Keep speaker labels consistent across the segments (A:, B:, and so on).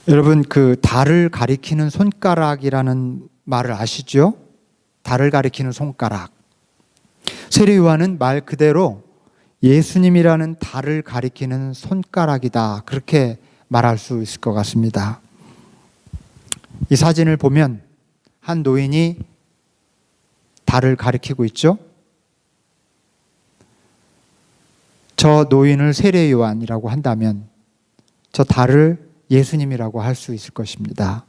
A: 여러분, 그 달을 가리키는 손가락이라는 말을 아시죠? 달을 가리키는 손가락. 세례 요한은 말 그대로 예수님이라는 달을 가리키는 손가락이다, 그렇게 말할 수 있을 것 같습니다. 이 사진을 보면 한 노인이 달을 가리키고 있죠. 저 노인을 세례 요한이라고 한다면 저 달을 예수님이라고 할 수 있을 것입니다.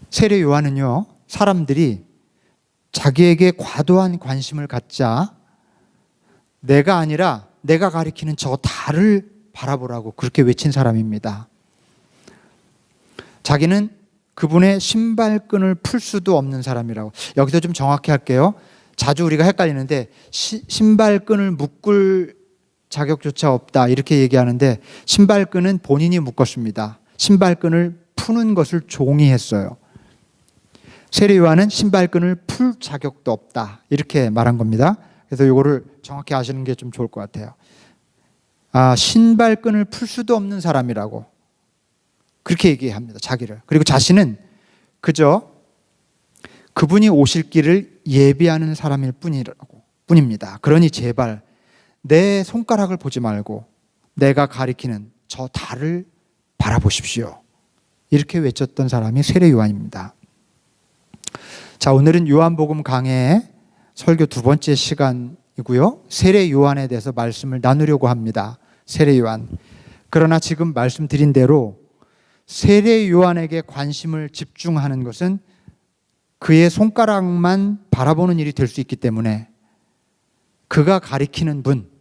A: 세례 요한은요, 사람들이 자기에게 과도한 관심을 갖자 내가 아니라 내가 가리키는 저 달을 바라보라고 그렇게 외친 사람입니다. 자기는 그분의 신발끈을 풀 수도 없는 사람이라고. 여기서 좀 정확히 할게요. 자주 우리가 헷갈리는데 신발끈을 묶을 자격조차 없다, 이렇게 얘기하는데 신발끈은 본인이 묶었습니다. 신발끈을 푸는 것을 종이 했어요. 세례 요한은 신발끈을 풀 자격도 없다, 이렇게 말한 겁니다. 그래서 이거를 정확히 아시는 게 좀 좋을 것 같아요. 신발끈을 풀 수도 없는 사람이라고 그렇게 얘기합니다, 자기를. 그리고 자신은 그저 그분이 오실 길을 예비하는 사람일 뿐입니다. 그러니 제발 내 손가락을 보지 말고 내가 가리키는 저 달을 바라보십시오, 이렇게 외쳤던 사람이 세례 요한입니다. 자, 오늘은 요한복음 강해의 설교 두 번째 시간이고요. 세례 요한에 대해서 말씀을 나누려고 합니다. 세례 요한. 그러나 지금 말씀드린 대로 세례 요한에게 관심을 집중하는 것은 그의 손가락만 바라보는 일이 될 수 있기 때문에 그가 가리키는 분,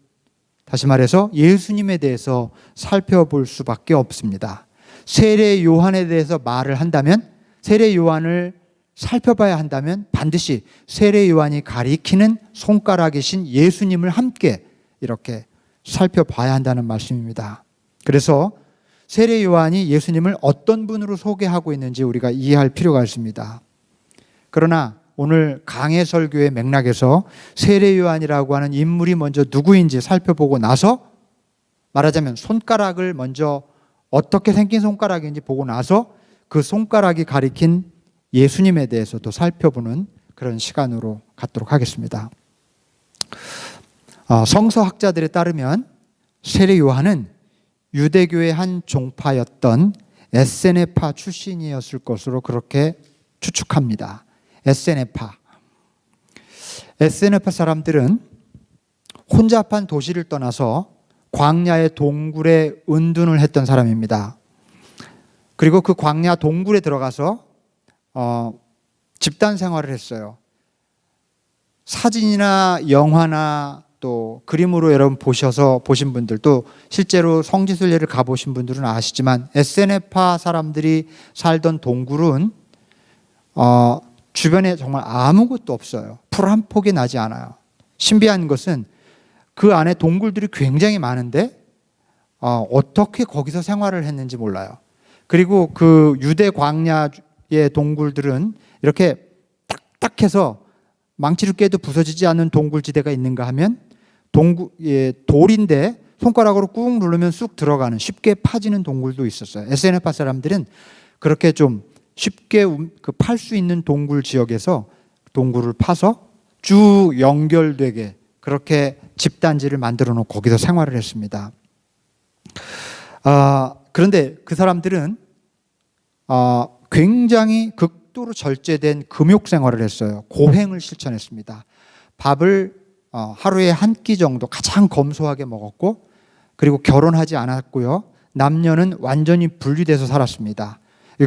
A: 다시 말해서 예수님에 대해서 살펴볼 수밖에 없습니다. 세례 요한에 대해서 말을 한다면, 세례 요한을 살펴봐야 한다면 반드시 세례 요한이 가리키는 손가락이신 예수님을 함께 이렇게 살펴봐야 한다는 말씀입니다. 그래서 세례 요한이 예수님을 어떤 분으로 소개하고 있는지 우리가 이해할 필요가 있습니다. 그러나 오늘 강해 설교의 맥락에서 세례 요한이라고 하는 인물이 먼저 누구인지 살펴보고 나서, 말하자면 손가락을 먼저 어떻게 생긴 손가락인지 보고 나서 그 손가락이 가리킨 예수님에 대해서도 살펴보는 그런 시간으로 갖도록 하겠습니다. 성서학자들에 따르면 세례 요한은 유대교의 한 종파였던 에세네파 출신이었을 것으로 그렇게 추측합니다. 에세네파 사람들은 혼잡한 도시를 떠나서 광야의 동굴에 은둔을 했던 사람입니다. 그리고 그 광야 동굴에 들어가서 집단 생활을 했어요. 사진이나 영화나 또 그림으로 여러분 보신 분들, 또 실제로 성지순례를 가보신 분들은 아시지만 에세네파 사람들이 살던 동굴은 주변에 정말 아무것도 없어요. 풀 한 폭이 나지 않아요. 신비한 것은 그 안에 동굴들이 굉장히 많은데 어떻게 거기서 생활을 했는지 몰라요. 그리고 그 유대 광야의 동굴들은 이렇게 딱딱해서 망치를 깨도 부서지지 않는 동굴지대가 있는가 하면 돌인데 손가락으로 꾹 누르면 쑥 들어가는, 쉽게 파지는 동굴도 있었어요. 에세네파 사람들은 그렇게 좀 쉽게 팔 수 있는 동굴 지역에서 동굴을 파서 쭉 연결되게 그렇게 집단지를 만들어 놓고 거기서 생활을 했습니다. 그런데 그 사람들은 굉장히 극도로 절제된 금욕 생활을 했어요. 고행을 실천했습니다. 밥을 하루에 한 끼 정도 가장 검소하게 먹었고, 그리고 결혼하지 않았고요. 남녀는 완전히 분리돼서 살았습니다.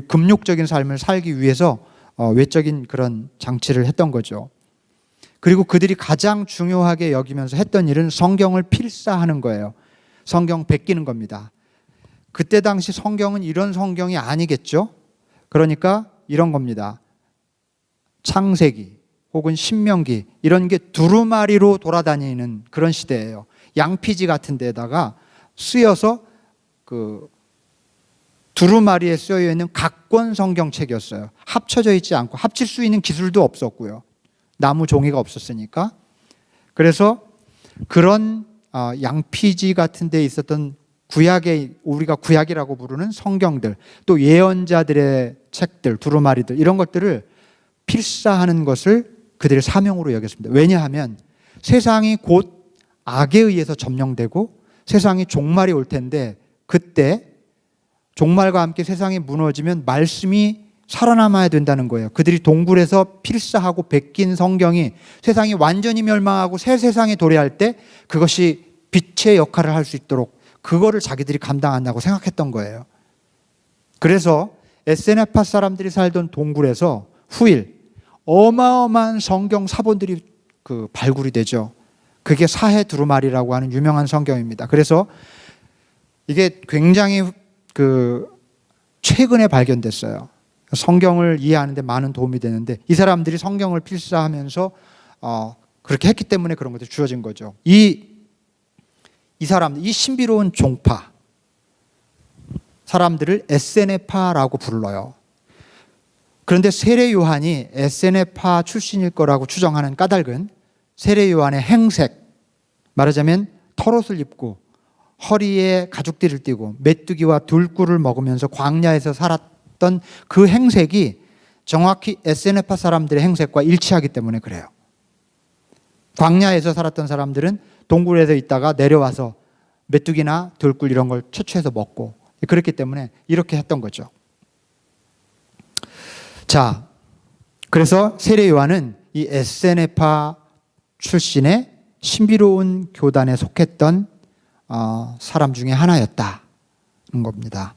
A: 금욕적인 삶을 살기 위해서 외적인 그런 장치를 했던 거죠. 그리고 그들이 가장 중요하게 여기면서 했던 일은 성경을 필사하는 거예요. 성경 베끼는 겁니다. 그때 당시 성경은 이런 성경이 아니겠죠. 그러니까 이런 겁니다. 창세기 혹은 신명기, 이런 게 두루마리로 돌아다니는 그런 시대예요. 양피지 같은 데다가 쓰여서 그 두루마리에 쓰여 있는 각권 성경책이었어요. 합쳐져 있지 않고, 합칠 수 있는 기술도 없었고요. 나무 종이가 없었으니까. 그래서 그런 양피지 같은 데 있었던 구약의 우리가 구약이라고 부르는 성경들, 또 예언자들의 책들, 두루마리들 이런 것들을 필사하는 것을 그들의 사명으로 여겼습니다. 왜냐하면 세상이 곧 악에 의해서 점령되고 세상이 종말이 올 텐데 그때 종말과 함께 세상이 무너지면 말씀이 살아남아야 된다는 거예요. 그들이 동굴에서 필사하고 베낀 성경이 세상이 완전히 멸망하고 새 세상에 도래할 때 그것이 빛의 역할을 할 수 있도록 그거를 자기들이 감당한다고 생각했던 거예요. 그래서 에세네파 사람들이 살던 동굴에서 후일 어마어마한 성경 사본들이 발굴이 되죠. 그게 사해 두루마리라고 하는 유명한 성경입니다. 그래서 이게 굉장히 최근에 발견됐어요. 성경을 이해하는 데 많은 도움이 되는데 이 사람들이 성경을 필사하면서 그렇게 했기 때문에 그런 것들이 주어진 거죠. 이 사람들, 이 신비로운 종파 사람들을 에세네파라고 불러요. 그런데 세례 요한이 에세네파 출신일 거라고 추정하는 까닭은 세례 요한의 행색, 말하자면 털옷을 입고 허리에 가죽띠를 띠고 메뚜기와 들꿀을 먹으면서 광야에서 살았던 그 행색이 정확히 에세네파 사람들의 행색과 일치하기 때문에 그래요. 광야에서 살았던 사람들은 동굴에서 있다가 내려와서 메뚜기나 들꿀 이런 걸 채취해서 먹고 그렇기 때문에 이렇게 했던 거죠. 자, 그래서 세례 요한은 이 에세네파 출신의 신비로운 교단에 속했던 사람 중에 하나였다는 겁니다.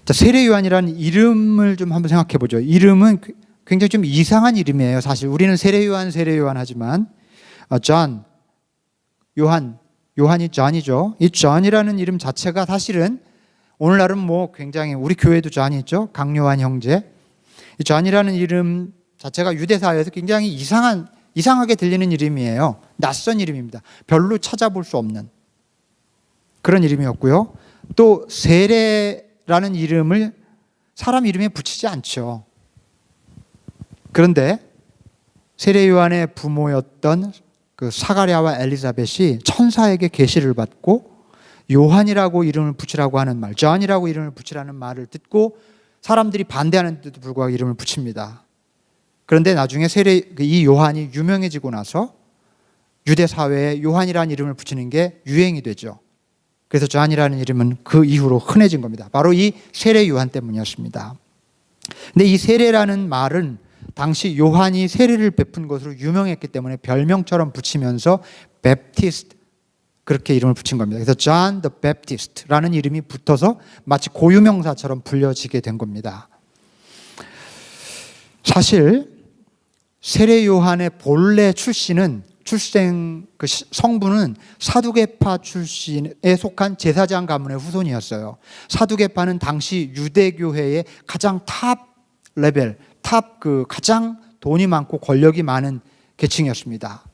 A: 자, 세례 요한이라는 이름을 좀 한번 생각해 보죠. 이름은 굉장히 좀 이상한 이름이에요. 사실 우리는 세례 요한 하지만 존, 요한이 존이죠. 이 존이라는 이름 자체가 사실은 오늘날은 굉장히 우리 교회도 존이 있죠. 강요한 형제. 이 존이라는 이름 자체가 유대 사회에서 굉장히 이상하게 들리는 이름이에요. 낯선 이름입니다. 별로 찾아볼 수 없는 그런 이름이었고요. 또 세례라는 이름을 사람 이름에 붙이지 않죠. 그런데 세례 요한의 부모였던 그 사가랴와 엘리사벳이 천사에게 계시를 받고 요한이라고 이름을 붙이라고 하는 말, 존이라고 이름을 붙이라는 말을 듣고 사람들이 반대하는데도 불구하고 이름을 붙입니다. 그런데 나중에 이 요한이 유명해지고 나서 유대 사회에 요한이라는 이름을 붙이는 게 유행이 되죠. 그래서 존이라는 이름은 그 이후로 흔해진 겁니다. 바로 이 세례 요한 때문이었습니다. 근데 이 세례라는 말은 당시 요한이 세례를 베푼 것으로 유명했기 때문에 별명처럼 붙이면서 베프티스트 그렇게 이름을 붙인 겁니다. 그래서 John the Baptist라는 이름이 붙어서 마치 고유명사처럼 불려지게 된 겁니다. 사실 세례 요한의 본래 성부는 사두개파 출신에 속한 제사장 가문의 후손이었어요. 사두개파는 당시 유대교회의 가장 가장 돈이 많고 권력이 많은 계층이었습니다.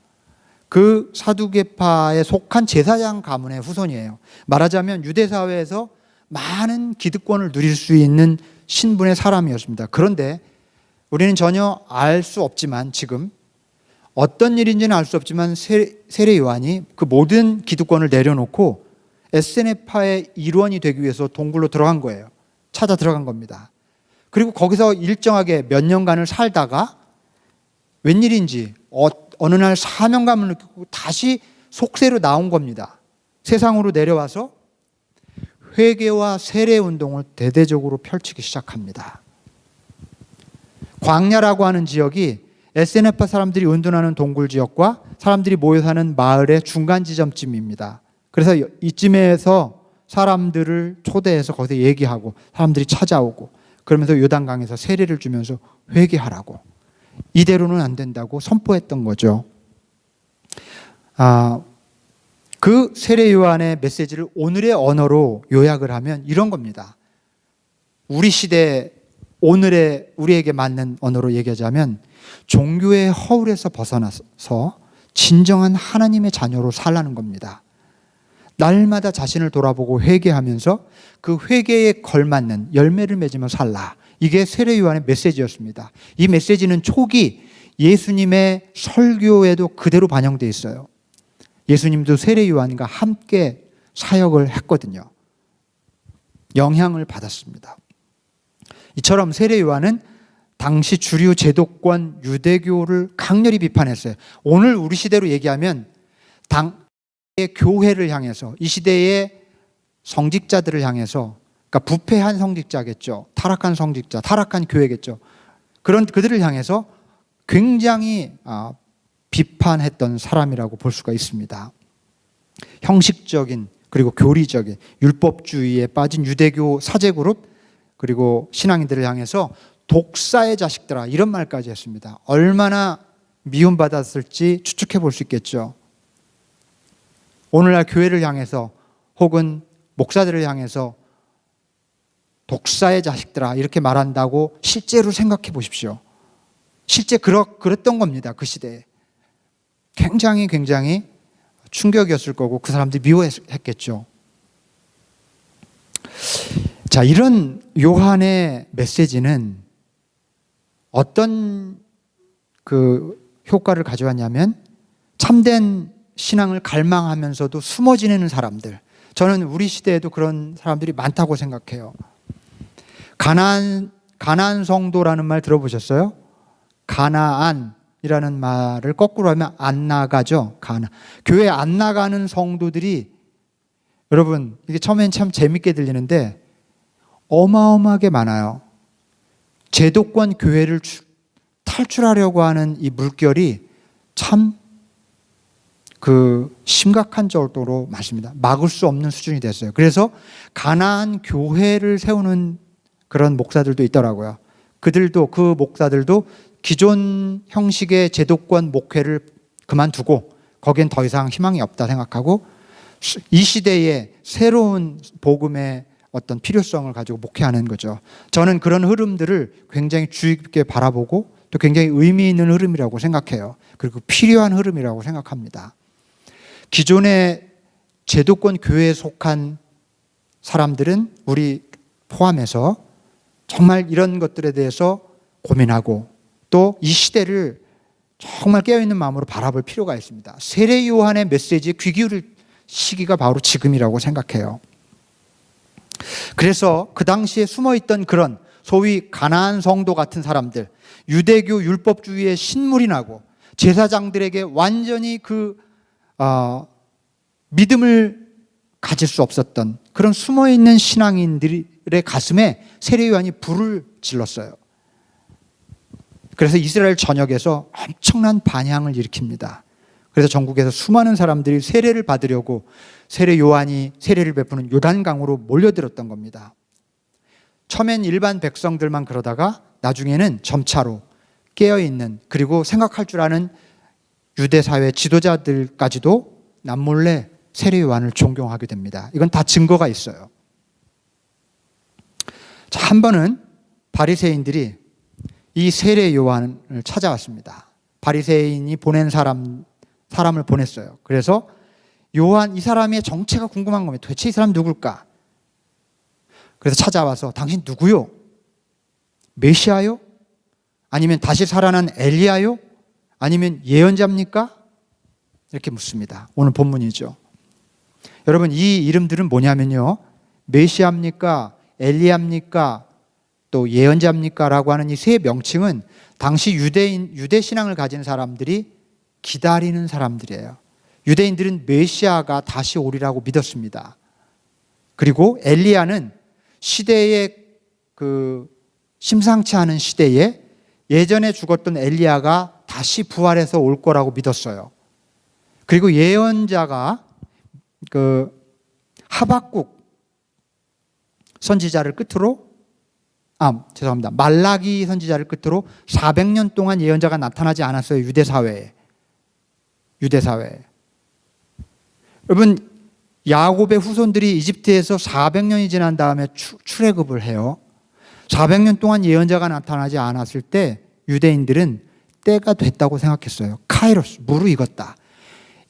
A: 그 사두개파에 속한 제사장 가문의 후손이에요. 말하자면 유대 사회에서 많은 기득권을 누릴 수 있는 신분의 사람이었습니다. 그런데 우리는 전혀 알 수 없지만 지금 어떤 일인지는 알 수 없지만 세례 요한이 그 모든 기득권을 내려놓고 에세네파의 일원이 되기 위해서 동굴로 들어간 거예요. 찾아 들어간 겁니다. 그리고 거기서 일정하게 몇 년간을 살다가 웬일인지 어느 날 사명감을 느끼고 다시 속세로 나온 겁니다. 세상으로 내려와서 회개와 세례 운동을 대대적으로 펼치기 시작합니다. 광야라고 하는 지역이 에세네파 사람들이 은둔하는 동굴 지역과 사람들이 모여 사는 마을의 중간 지점쯤입니다. 그래서 이쯤에서 사람들을 초대해서 거기서 얘기하고 사람들이 찾아오고 그러면서 요단강에서 세례를 주면서 회개하라고, 이대로는 안 된다고 선포했던 거죠. 그 세례 요한의 메시지를 오늘의 언어로 요약을 하면 이런 겁니다. 우리 시대 오늘의 우리에게 맞는 언어로 얘기하자면 종교의 허울에서 벗어나서 진정한 하나님의 자녀로 살라는 겁니다. 날마다 자신을 돌아보고 회개하면서 그 회개에 걸맞는 열매를 맺으며 살라. 이게 세례 요한의 메시지였습니다. 이 메시지는 초기 예수님의 설교에도 그대로 반영되어 있어요. 예수님도 세례 요한과 함께 사역을 했거든요. 영향을 받았습니다. 이처럼 세례 요한은 당시 주류 제도권 유대교를 강렬히 비판했어요. 오늘 우리 시대로 얘기하면 당의 교회를 향해서, 이 시대의 성직자들을 향해서, 그러니까 부패한 성직자겠죠. 타락한 성직자, 타락한 교회겠죠. 그런 그들을 향해서 굉장히 비판했던 사람이라고 볼 수가 있습니다. 형식적인 그리고 교리적인 율법주의에 빠진 유대교 사제그룹 그리고 신앙인들을 향해서 독사의 자식들아, 이런 말까지 했습니다. 얼마나 미움받았을지 추측해 볼 수 있겠죠. 오늘날 교회를 향해서 혹은 목사들을 향해서 독사의 자식들아 이렇게 말한다고 실제로 생각해 보십시오. 실제 그랬던 겁니다. 그 시대에. 굉장히 충격이었을 거고 그 사람들이 미워했겠죠. 자, 이런 요한의 메시지는 어떤 그 효과를 가져왔냐면 참된 신앙을 갈망하면서도 숨어 지내는 사람들, 저는 우리 시대에도 그런 사람들이 많다고 생각해요. 가나안 성도라는 말 들어보셨어요? 가나안이라는 말을 거꾸로 하면 안 나가죠. 교회 안 나가는 성도들이, 여러분 이게 처음엔 참 재밌게 들리는데 어마어마하게 많아요. 제도권 교회를 탈출하려고 하는 이 물결이 참 심각한 정도로 많습니다. 막을 수 없는 수준이 됐어요. 그래서 가나안 교회를 세우는 그런 목사들도 있더라고요. 그 목사들도 기존 형식의 제도권 목회를 그만두고 거기엔 더 이상 희망이 없다 생각하고 이 시대에 새로운 복음의 어떤 필요성을 가지고 목회하는 거죠. 저는 그런 흐름들을 굉장히 주의 깊게 바라보고 또 굉장히 의미 있는 흐름이라고 생각해요. 그리고 필요한 흐름이라고 생각합니다. 기존의 제도권 교회에 속한 사람들은 우리 포함해서 정말 이런 것들에 대해서 고민하고 또 이 시대를 정말 깨어있는 마음으로 바라볼 필요가 있습니다. 세례 요한의 메시지에 귀 기울일 시기가 바로 지금이라고 생각해요. 그래서 그 당시에 숨어있던 그런 소위 가나안 성도 같은 사람들, 유대교 율법주의의 신물이 나고 제사장들에게 완전히 믿음을 가질 수 없었던 그런 숨어있는 신앙인들의 가슴에 세례 요한이 불을 질렀어요. 그래서 이스라엘 전역에서 엄청난 반향을 일으킵니다. 그래서 전국에서 수많은 사람들이 세례를 받으려고 세례 요한이 세례를 베푸는 요단강으로 몰려들었던 겁니다. 처음엔 일반 백성들만 그러다가 나중에는 점차로 깨어있는 그리고 생각할 줄 아는 유대 사회 지도자들까지도 남몰래 세례 요한을 존경하게 됩니다. 이건 다 증거가 있어요. 자, 한 번은 바리새인들이 이 세례 요한을 찾아왔습니다. 바리새인이 보낸 사람을 보냈어요. 그래서 요한 이 사람의 정체가 궁금한 겁니다. 도대체 이 사람 누굴까? 그래서 찾아와서 당신 누구요? 메시아요? 아니면 다시 살아난 엘리야요? 아니면 예언자입니까? 이렇게 묻습니다. 오늘 본문이죠. 여러분 이 이름들은 뭐냐면요, 메시아입니까? 엘리야입니까? 또 예언자입니까? 라고 하는 이 세 명칭은 당시 유대 신앙을 가진 사람들이 기다리는 사람들이에요. 유대인들은 메시아가 다시 오리라고 믿었습니다. 그리고 엘리야는 시대의 심상치 않은 시대에 예전에 죽었던 엘리야가 다시 부활해서 올 거라고 믿었어요. 그리고 예언자가 하박국 선지자를 끝으로 말라기 선지자를 끝으로 400년 동안 예언자가 나타나지 않았어요. 유대 사회에. 여러분 야곱의 후손들이 이집트에서 400년이 지난 다음에 출애굽을 해요. 400년 동안 예언자가 나타나지 않았을 때 유대인들은 때가 됐다고 생각했어요. 카이로스, 무르익었다.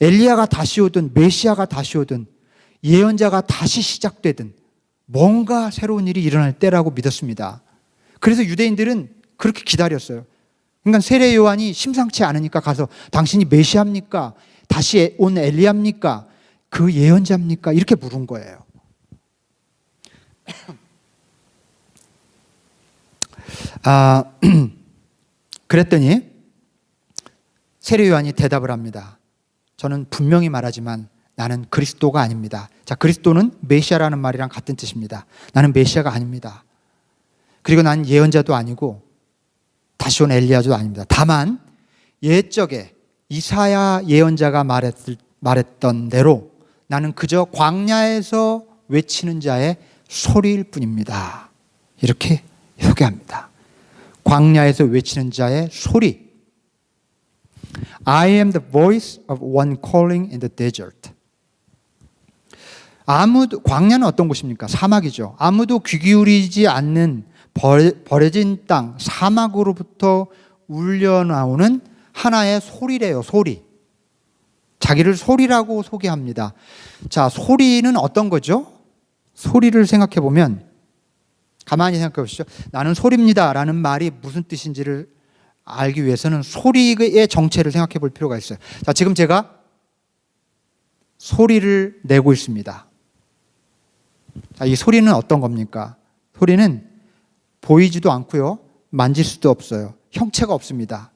A: 엘리야가 다시 오든 메시아가 다시 오든 예언자가 다시 시작되든 뭔가 새로운 일이 일어날 때라고 믿었습니다. 그래서 유대인들은 그렇게 기다렸어요. 그러니까 세례 요한이 심상치 않으니까 가서 당신이 메시아입니까? 다시 온 엘리야입니까? 그 예언자입니까? 이렇게 물은 거예요. 아, 그랬더니 세례 요한이 대답을 합니다. 저는 분명히 말하지만 나는 그리스도가 아닙니다. 자, 그리스도는 메시아라는 말이랑 같은 뜻입니다. 나는 메시아가 아닙니다. 그리고 난 예언자도 아니고 다시 온 엘리야도 아닙니다. 다만 옛적에 이사야 예언자가 말했던 대로 나는 그저 광야에서 외치는 자의 소리일 뿐입니다. 이렇게 소개합니다. 광야에서 외치는 자의 소리. I am the voice of one calling in the desert. 광야는 어떤 곳입니까? 사막이죠. 아무도 귀 기울이지 않는 버려진 땅, 사막으로부터 울려나오는 하나의 소리래요, 소리. 자기를 소리라고 소개합니다. 자, 소리는 어떤 거죠? 소리를 생각해 보면, 가만히 생각해 보시죠. 나는 소리입니다 라는 말이 무슨 뜻인지를 알기 위해서는 소리의 정체를 생각해 볼 필요가 있어요. 자, 지금 제가 소리를 내고 있습니다. 자, 이 소리는 어떤 겁니까? 소리는 보이지도 않고요, 만질 수도 없어요. 형체가 없습니다.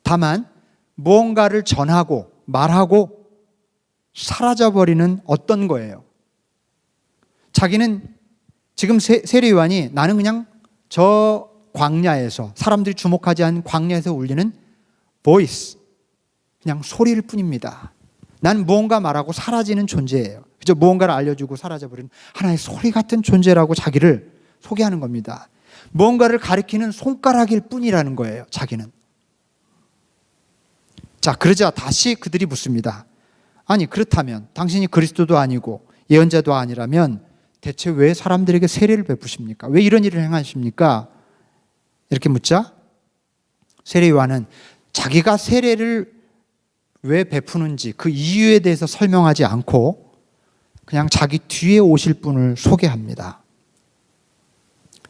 A: 다만 무언가를 전하고 말하고 사라져버리는 어떤 거예요. 자기는 지금 세례 요한이 나는 그냥 저 광야에서, 사람들이 주목하지 않은 광야에서 울리는 보이스, 그냥 소리일 뿐입니다. 나는 무언가 말하고 사라지는 존재예요. 그저 무언가를 알려주고 사라져버리는 하나의 소리 같은 존재라고 자기를 소개하는 겁니다. 무언가를 가리키는 손가락일 뿐이라는 거예요, 자기는. 자, 그러자 다시 그들이 묻습니다. 아니, 그렇다면 당신이 그리스도도 아니고 예언자도 아니라면 대체 왜 사람들에게 세례를 베푸십니까? 왜 이런 일을 행하십니까? 이렇게 묻자 세례 요한은 자기가 세례를 왜 베푸는지 그 이유에 대해서 설명하지 않고 그냥 자기 뒤에 오실 분을 소개합니다.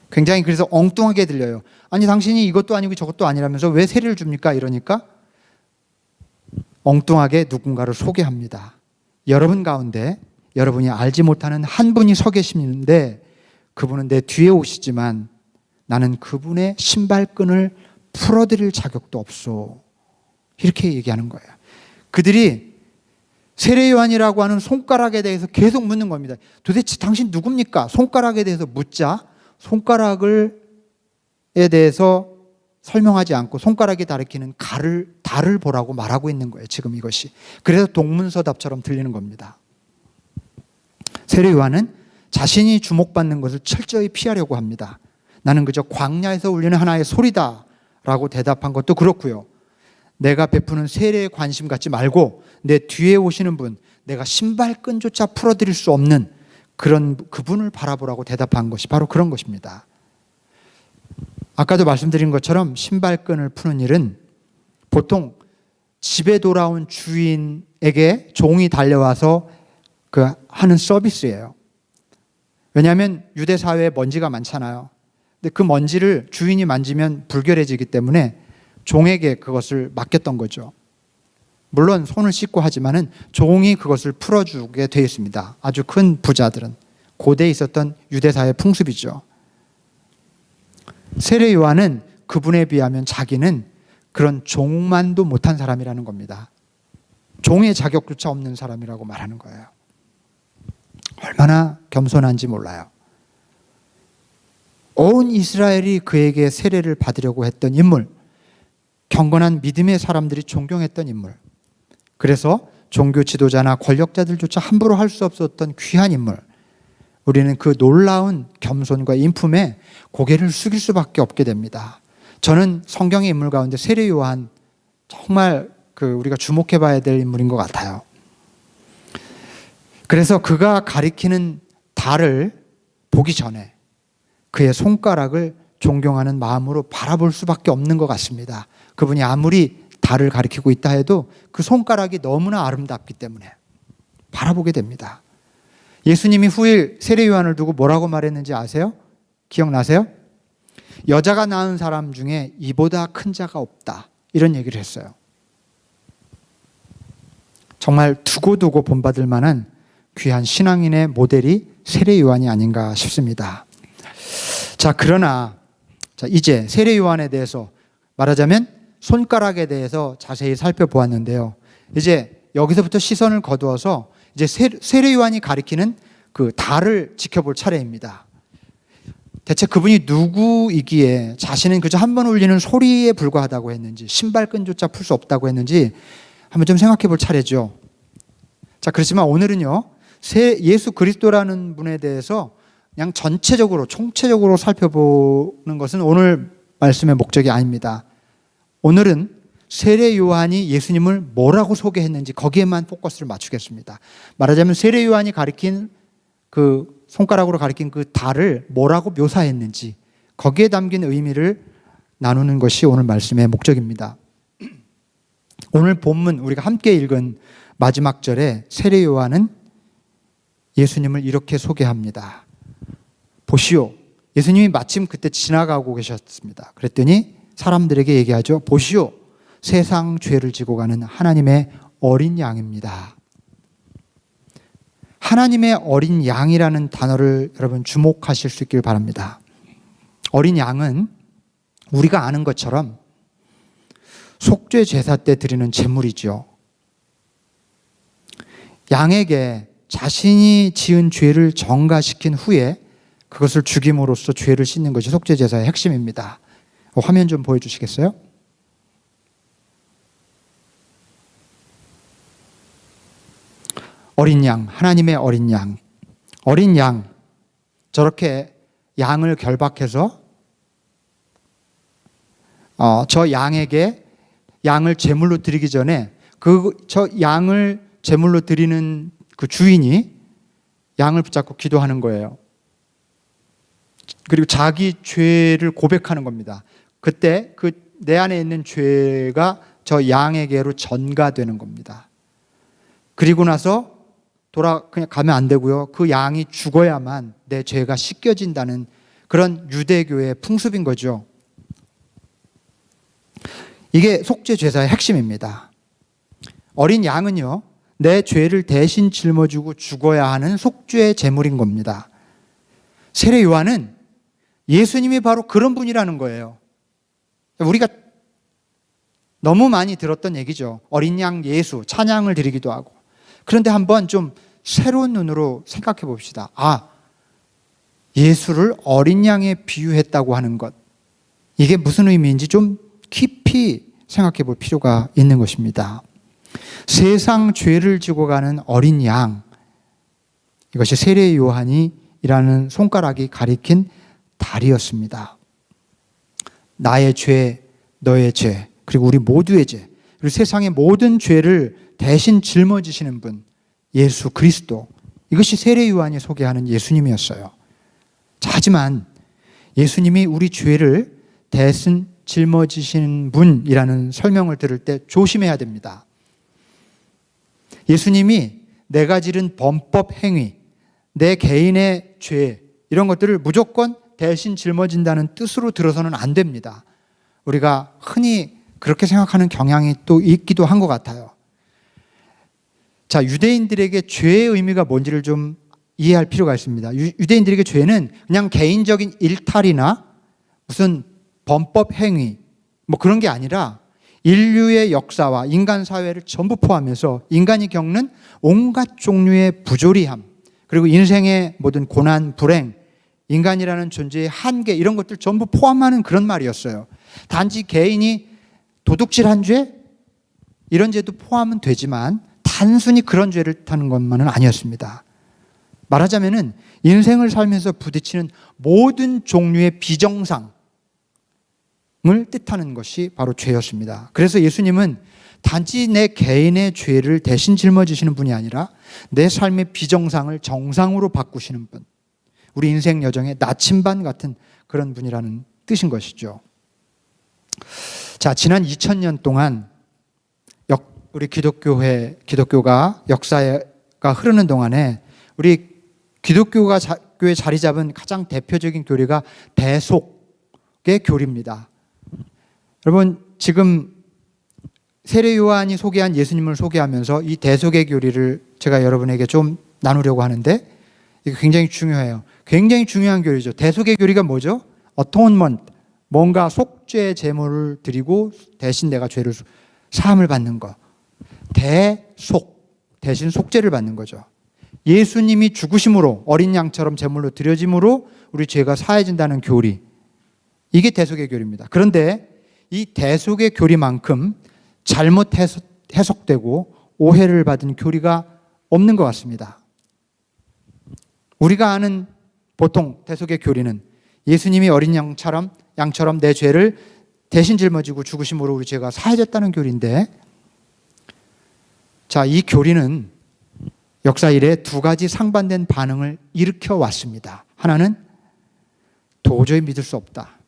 A: 굉장히 그래서 엉뚱하게 들려요. 아니, 당신이 이것도 아니고 저것도 아니라면서 왜 세례를 줍니까? 이러니까 엉뚱하게 누군가를 소개합니다. 여러분 가운데 여러분이 알지 못하는 한 분이 서 계시는데 그분은 내 뒤에 오시지만 나는 그분의 신발끈을 풀어드릴 자격도 없소. 이렇게 얘기하는 거예요. 그들이 세례 요한이라고 하는 손가락에 대해서 계속 묻는 겁니다. 도대체 당신 누굽니까? 손가락에 대해서 묻자 손가락에 대해서 설명하지 않고 손가락이 가리키는 달을 보라고 말하고 있는 거예요. 지금 이것이. 그래서 동문서답처럼 들리는 겁니다. 세례 요한은 자신이 주목받는 것을 철저히 피하려고 합니다. 나는 그저 광야에서 울리는 하나의 소리다 라고 대답한 것도 그렇고요. 내가 베푸는 세례에 관심 갖지 말고 내 뒤에 오시는 분, 내가 신발끈조차 풀어드릴 수 없는 그분을 바라보라고 대답한 것이 바로 그런 것입니다. 아까도 말씀드린 것처럼 신발끈을 푸는 일은 보통 집에 돌아온 주인에게 종이 달려와서 하는 서비스예요. 왜냐하면 유대 사회에 먼지가 많잖아요. 근데 그 먼지를 주인이 만지면 불결해지기 때문에 종에게 그것을 맡겼던 거죠. 물론 손을 씻고 하지만은 종이 그것을 풀어주게 되어 있습니다. 아주 큰 부자들은. 고대에 있었던 유대 사회 풍습이죠. 세례 요한은 그분에 비하면 자기는 그런 종만도 못한 사람이라는 겁니다. 종의 자격조차 없는 사람이라고 말하는 거예요. 얼마나 겸손한지 몰라요. 온 이스라엘이 그에게 세례를 받으려고 했던 인물, 경건한 믿음의 사람들이 존경했던 인물, 그래서 종교 지도자나 권력자들조차 함부로 할 수 없었던 귀한 인물, 우리는 그 놀라운 겸손과 인품에 고개를 숙일 수밖에 없게 됩니다. 저는 성경의 인물 가운데 세례 요한 정말 우리가 주목해 봐야 될 인물인 것 같아요. 그래서 그가 가리키는 달을 보기 전에 그의 손가락을 존경하는 마음으로 바라볼 수밖에 없는 것 같습니다. 그분이 아무리 달을 가리키고 있다 해도 그 손가락이 너무나 아름답기 때문에 바라보게 됩니다. 예수님이 후일 세례 요한을 두고 뭐라고 말했는지 아세요? 기억나세요? 여자가 낳은 사람 중에 이보다 큰 자가 없다, 이런 얘기를 했어요. 정말 두고두고 본받을 만한 귀한 신앙인의 모델이 세례 요한이 아닌가 싶습니다. 자, 그러나 자, 이제 세례 요한에 대해서 말하자면 손가락에 대해서 자세히 살펴보았는데요. 이제 여기서부터 시선을 거두어서 이제 세례 요한이 가리키는 그 달을 지켜볼 차례입니다. 대체 그분이 누구이기에 자신은 그저 한 번 울리는 소리에 불과하다고 했는지, 신발끈조차 풀 수 없다고 했는지 한번 좀 생각해 볼 차례죠. 자, 그렇지만 오늘은요, 예수 그리스도라는 분에 대해서 그냥 전체적으로, 총체적으로 살펴보는 것은 오늘 말씀의 목적이 아닙니다. 오늘은 세례 요한이 예수님을 뭐라고 소개했는지 거기에만 포커스를 맞추겠습니다. 말하자면 세례 요한이 가리킨 그 손가락으로 가리킨 그 달을 뭐라고 묘사했는지 거기에 담긴 의미를 나누는 것이 오늘 말씀의 목적입니다. 오늘 본문 우리가 함께 읽은 마지막 절에 세례 요한은 예수님을 이렇게 소개합니다. 보시오. 예수님이 마침 그때 지나가고 계셨습니다. 그랬더니 사람들에게 얘기하죠. 보시오. 세상 죄를 지고 가는 하나님의 어린 양입니다. 하나님의 어린 양이라는 단어를 여러분 주목하실 수 있길 바랍니다. 어린 양은 우리가 아는 것처럼 속죄 제사 때 드리는 제물이죠. 양에게 자신이 지은 죄를 전가시킨 후에 그것을 죽임으로써 죄를 씻는 것이 속죄 제사의 핵심입니다. 화면 좀 보여주시겠어요? 어린 양, 하나님의 어린 양. 어린 양, 저렇게 양을 결박해서 저 양에게 양을 제물로 드리기 전에 저 양을 제물로 드리는 그 주인이 양을 붙잡고 기도하는 거예요. 그리고 자기 죄를 고백하는 겁니다. 그때 그 내 안에 있는 죄가 저 양에게로 전가되는 겁니다. 그리고 나서 그냥 가면 안 되고요. 그 양이 죽어야만 내 죄가 씻겨진다는 그런 유대교의 풍습인 거죠. 이게 속죄 제사의 핵심입니다. 어린 양은요, 내 죄를 대신 짊어지고 죽어야 하는 속죄 제물인 겁니다. 세례 요한은 예수님이 바로 그런 분이라는 거예요. 우리가 너무 많이 들었던 얘기죠. 어린 양 예수, 찬양을 드리기도 하고. 그런데 한번 좀 새로운 눈으로 생각해 봅시다. 예수를 어린 양에 비유했다고 하는 것. 이게 무슨 의미인지 좀 깊이 생각해 볼 필요가 있는 것입니다. 세상 죄를 지고 가는 어린 양. 이것이 세례 요한이라는 손가락이 가리킨 달이었습니다. 나의 죄, 너의 죄, 그리고 우리 모두의 죄, 그리고 세상의 모든 죄를 대신 짊어지시는 분, 예수 그리스도. 이것이 세례 요한이 소개하는 예수님이었어요. 자, 하지만 예수님이 우리 죄를 대신 짊어지시는 분이라는 설명을 들을 때 조심해야 됩니다. 예수님이 내가 지른 범법 행위, 내 개인의 죄, 이런 것들을 무조건 대신 짊어진다는 뜻으로 들어서는 안 됩니다. 우리가 흔히 그렇게 생각하는 경향이 또 있기도 한 것 같아요. 자, 유대인들에게 죄의 의미가 뭔지를 좀 이해할 필요가 있습니다. 유대인들에게 죄는 그냥 개인적인 일탈이나 무슨 범법 행위 뭐 그런 게 아니라 인류의 역사와 인간 사회를 전부 포함해서 인간이 겪는 온갖 종류의 부조리함, 그리고 인생의 모든 고난, 불행, 인간이라는 존재의 한계, 이런 것들 전부 포함하는 그런 말이었어요. 단지 개인이 도둑질한 죄, 이런 죄도 포함은 되지만 단순히 그런 죄를 타는 것만은 아니었습니다. 말하자면은 인생을 살면서 부딪히는 모든 종류의 비정상을 뜻하는 것이 바로 죄였습니다. 그래서 예수님은 단지 내 개인의 죄를 대신 짊어지시는 분이 아니라 내 삶의 비정상을 정상으로 바꾸시는 분, 우리 인생 여정의 나침반 같은 그런 분이라는 뜻인 것이죠. 자, 지난 2000년 동안 우리 기독교가 역사가 흐르는 동안에 우리 기독교에 자리 잡은 가장 대표적인 교리가 대속의 교리입니다. 여러분, 지금 세례 요한이 소개한 예수님을 소개하면서 이 대속의 교리를 제가 여러분에게 좀 나누려고 하는데, 이거 굉장히 중요해요. 굉장히 중요한 교리죠. 대속의 교리가 뭐죠? 어토인먼트, 뭔가 속죄 제물을 드리고 대신 내가 죄를 사함을 받는 것. 대신 속죄를 받는 거죠. 예수님이 죽으심으로 어린 양처럼 제물로 드려짐으로 우리 죄가 사해진다는 교리. 이게 대속의 교리입니다. 그런데 이 대속의 교리만큼 잘못 해석되고 오해를 받은 교리가 없는 것 같습니다. 우리가 아는 보통 대속의 교리는 예수님이 어린 양처럼 내 죄를 대신 짊어지고 죽으심으로 우리 죄가 사해졌다는 교리인데, 자, 이 교리는 역사 이래 두 가지 상반된 반응을 일으켜 왔습니다. 하나는 도저히 믿을 수 없다.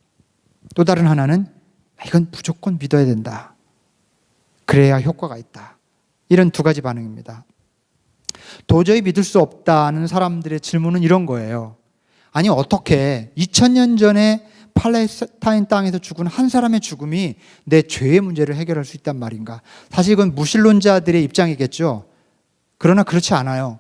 A: 또 다른 하나는 이건 무조건 믿어야 된다. 그래야 효과가 있다. 이런 두 가지 반응입니다. 도저히 믿을 수 없다는 사람들의 질문은 이런 거예요. 아니, 어떻게 2000년 전에 팔레스타인 땅에서 죽은 한 사람의 죽음이 내 죄의 문제를 해결할 수 있단 말인가? 사실 이건 무신론자들의 입장이겠죠. 그러나 그렇지 않아요.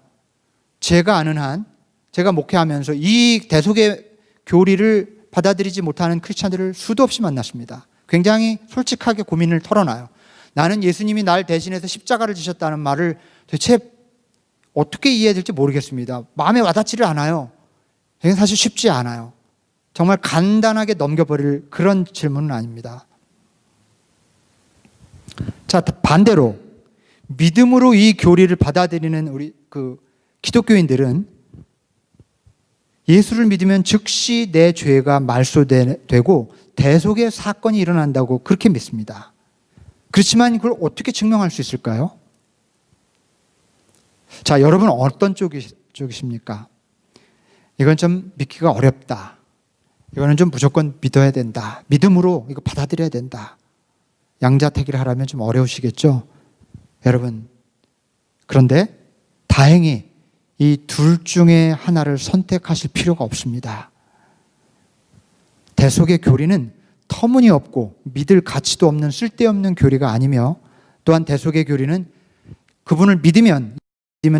A: 제가 아는 한, 제가 목회하면서 이 대속의 교리를 받아들이지 못하는 크리스찬들을 수도 없이 만났습니다. 굉장히 솔직하게 고민을 털어놔요. 나는 예수님이 날 대신해서 십자가를 지셨다는 말을 도대체 어떻게 이해해야 될지 모르겠습니다. 마음에 와닿지를 않아요. 이건 사실 쉽지 않아요. 정말 간단하게 넘겨버릴 그런 질문은 아닙니다. 자, 반대로 믿음으로 이 교리를 받아들이는 우리 기독교인들은 예수를 믿으면 즉시 내 죄가 말소되고 대속의 사건이 일어난다고 그렇게 믿습니다. 그렇지만 그걸 어떻게 증명할 수 있을까요? 자, 여러분 어떤 쪽이십니까? 이건 좀 믿기가 어렵다. 이거는 좀 무조건 믿어야 된다. 믿음으로 이거 받아들여야 된다. 양자택일을 하라면 좀 어려우시겠죠? 여러분, 그런데 다행히 이 둘 중에 하나를 선택하실 필요가 없습니다. 대속의 교리는 터무니없고 믿을 가치도 없는 쓸데없는 교리가 아니며, 또한 대속의 교리는 그분을 믿으면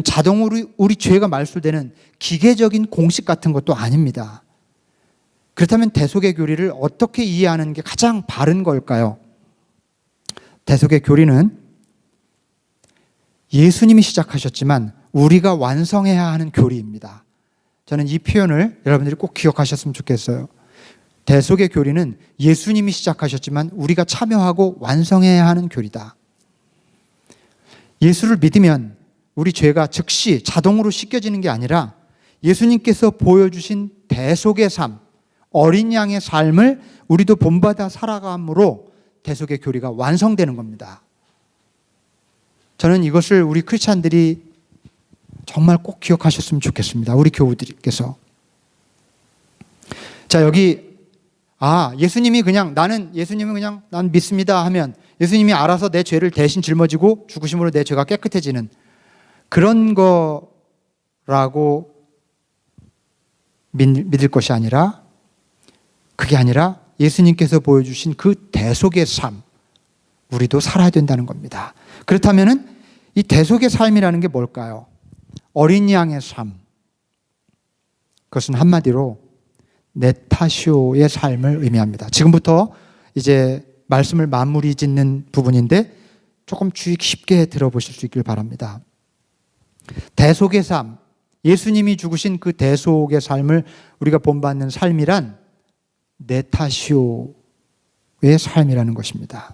A: 자동으로 우리 죄가 말소되는 기계적인 공식 같은 것도 아닙니다. 그렇다면 대속의 교리를 어떻게 이해하는 게 가장 바른 걸까요? 대속의 교리는 예수님이 시작하셨지만 우리가 완성해야 하는 교리입니다. 저는 이 표현을 여러분들이 꼭 기억하셨으면 좋겠어요. 대속의 교리는 예수님이 시작하셨지만 우리가 참여하고 완성해야 하는 교리다. 예수를 믿으면 우리 죄가 즉시 자동으로 씻겨지는 게 아니라 예수님께서 보여주신 대속의 삶, 어린 양의 삶을 우리도 본받아 살아감으로 대속의 교리가 완성되는 겁니다. 저는 이것을 우리 크리스찬들이 정말 꼭 기억하셨으면 좋겠습니다. 우리 교우들께서. 자, 여기 예수님이 그냥 난 믿습니다 하면 예수님이 알아서 내 죄를 대신 짊어지고 죽으심으로 내 죄가 깨끗해지는 그런 거라고 믿을 것이 아니라, 그게 아니라 예수님께서 보여주신 그 대속의 삶, 우리도 살아야 된다는 겁니다. 그렇다면 이 대속의 삶이라는 게 뭘까요? 어린 양의 삶, 그것은 한마디로 네타시오의 삶을 의미합니다. 지금부터 이제 말씀을 마무리 짓는 부분인데 조금 주의 깊게 들어보실 수 있길 바랍니다. 대속의 삶, 예수님이 죽으신 그 대속의 삶을 우리가 본받는 삶이란 네타시오의 삶이라는 것입니다.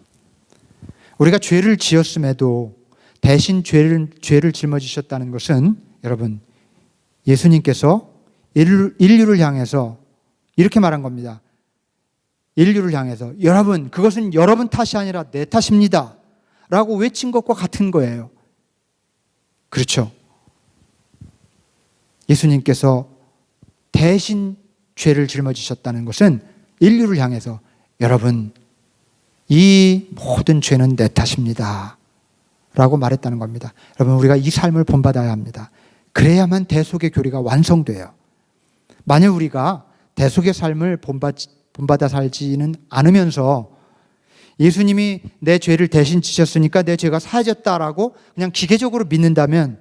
A: 우리가 죄를 지었음에도 대신 죄를 짊어지셨다는 것은, 여러분, 예수님께서 인류를 향해서 이렇게 말한 겁니다. 인류를 향해서 여러분, 그것은 여러분 탓이 아니라 내 탓입니다 라고 외친 것과 같은 거예요. 그렇죠? 예수님께서 대신 죄를 짊어지셨다는 것은 인류를 향해서 여러분, 이 모든 죄는 내 탓입니다 라고 말했다는 겁니다. 여러분, 우리가 이 삶을 본받아야 합니다. 그래야만 대속의 교리가 완성돼요. 만약 우리가 대속의 삶을 본받아 살지는 않으면서 예수님이 내 죄를 대신 지셨으니까 내 죄가 사해졌다라고 그냥 기계적으로 믿는다면,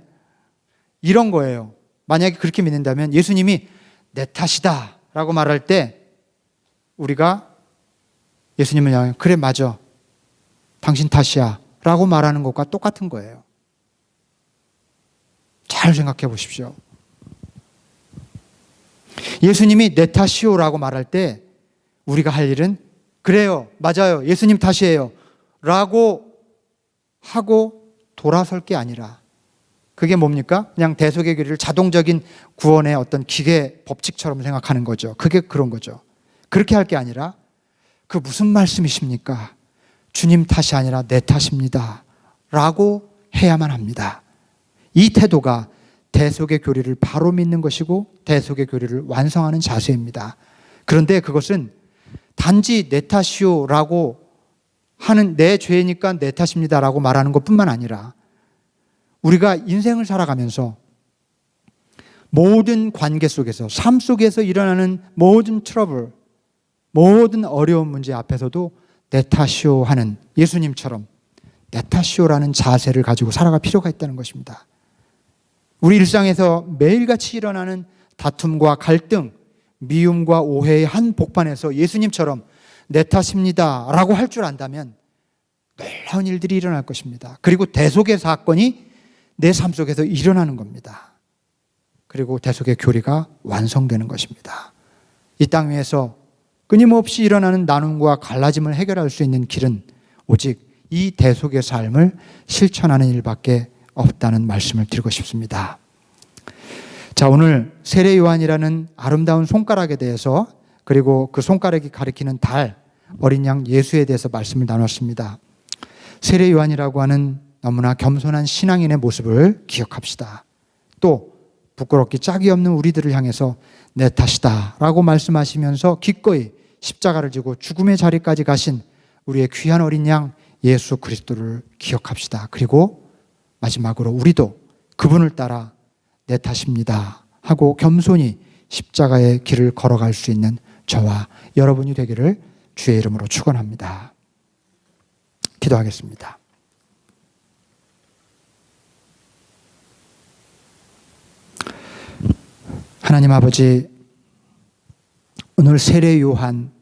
A: 이런 거예요. 만약에 그렇게 믿는다면 예수님이 내 탓이다 라고 말할 때 우리가 예수님을 향해 그래 맞아. 당신 탓이야 라고 말하는 것과 똑같은 거예요. 잘 생각해 보십시오. 예수님이 내 탓이요라고 말할 때 우리가 할 일은 그래요, 맞아요, 예수님 탓이에요 라고 하고 돌아설 게 아니라 그게 뭡니까? 그냥 대속의 교리를 자동적인 구원의 어떤 기계 법칙처럼 생각하는 거죠. 그게 그런 거죠. 그렇게 할 게 아니라 그 무슨 말씀이십니까? 주님 탓이 아니라 내 탓입니다 라고 해야만 합니다. 이 태도가 대속의 교리를 바로 믿는 것이고 대속의 교리를 완성하는 자세입니다. 그런데 그것은 단지 내 탓이요 라고 하는 내 죄니까 내 탓입니다 라고 말하는 것뿐만 아니라 우리가 인생을 살아가면서 모든 관계 속에서 삶 속에서 일어나는 모든 트러블, 모든 어려운 문제 앞에서도 내 탓이요 하는 예수님처럼 내 탓이요라는 자세를 가지고 살아갈 필요가 있다는 것입니다. 우리 일상에서 매일같이 일어나는 다툼과 갈등, 미움과 오해의 한 복판에서 예수님처럼 내 탓입니다 라고 할 줄 안다면 놀라운 일들이 일어날 것입니다. 그리고 대속의 사건이 내 삶 속에서 일어나는 겁니다. 그리고 대속의 교리가 완성되는 것입니다. 이 땅 위에서 끊임없이 일어나는 나눔과 갈라짐을 해결할 수 있는 길은 오직 이 대속의 삶을 실천하는 일밖에 없다는 말씀을 드리고 싶습니다. 자, 오늘 세례 요한이라는 아름다운 손가락에 대해서 그리고 그 손가락이 가리키는 달, 어린 양 예수에 대해서 말씀을 나눴습니다. 세례 요한이라고 하는 너무나 겸손한 신앙인의 모습을 기억합시다. 또 부끄럽기 짝이 없는 우리들을 향해서 내 탓이다 라고 말씀하시면서 기꺼이 십자가를 지고 죽음의 자리까지 가신 우리의 귀한 어린 양 예수 그리스도를 기억합시다. 그리고 마지막으로 우리도 그분을 따라 내 탓입니다 하고 겸손히 십자가의 길을 걸어갈 수 있는 저와 여러분이 되기를 주의 이름으로 축원합니다. 기도하겠습니다. 하나님 아버지, 오늘 세례 요한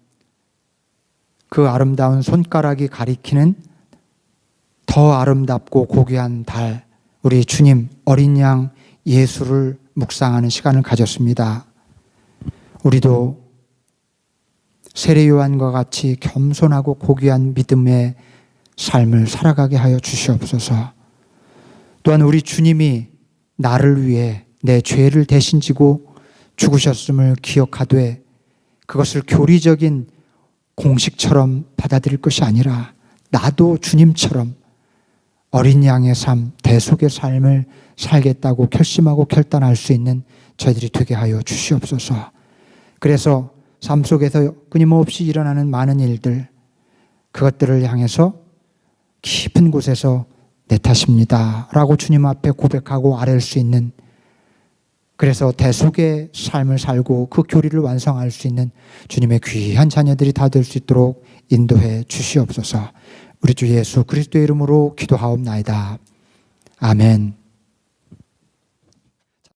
A: 그 아름다운 손가락이 가리키는 더 아름답고 고귀한 달, 우리 주님 어린 양 예수를 묵상하는 시간을 가졌습니다. 우리도 세례 요한과 같이 겸손하고 고귀한 믿음의 삶을 살아가게 하여 주시옵소서. 또한 우리 주님이 나를 위해 내 죄를 대신 지고 죽으셨음을 기억하되 그것을 교리적인 공식처럼 받아들일 것이 아니라 나도 주님처럼 어린 양의 삶, 대속의 삶을 살겠다고 결심하고 결단할 수 있는 저희들이 되게 하여 주시옵소서. 그래서 삶 속에서 끊임없이 일어나는 많은 일들, 그것들을 향해서 깊은 곳에서 내 탓입니다 라고 주님 앞에 고백하고 아뢰을 수 있는, 그래서 대속의 삶을 살고 그 교리를 완성할 수 있는 주님의 귀한 자녀들이 다 될 수 있도록 인도해 주시옵소서. 우리 주 예수 그리스도의 이름으로 기도하옵나이다. 아멘.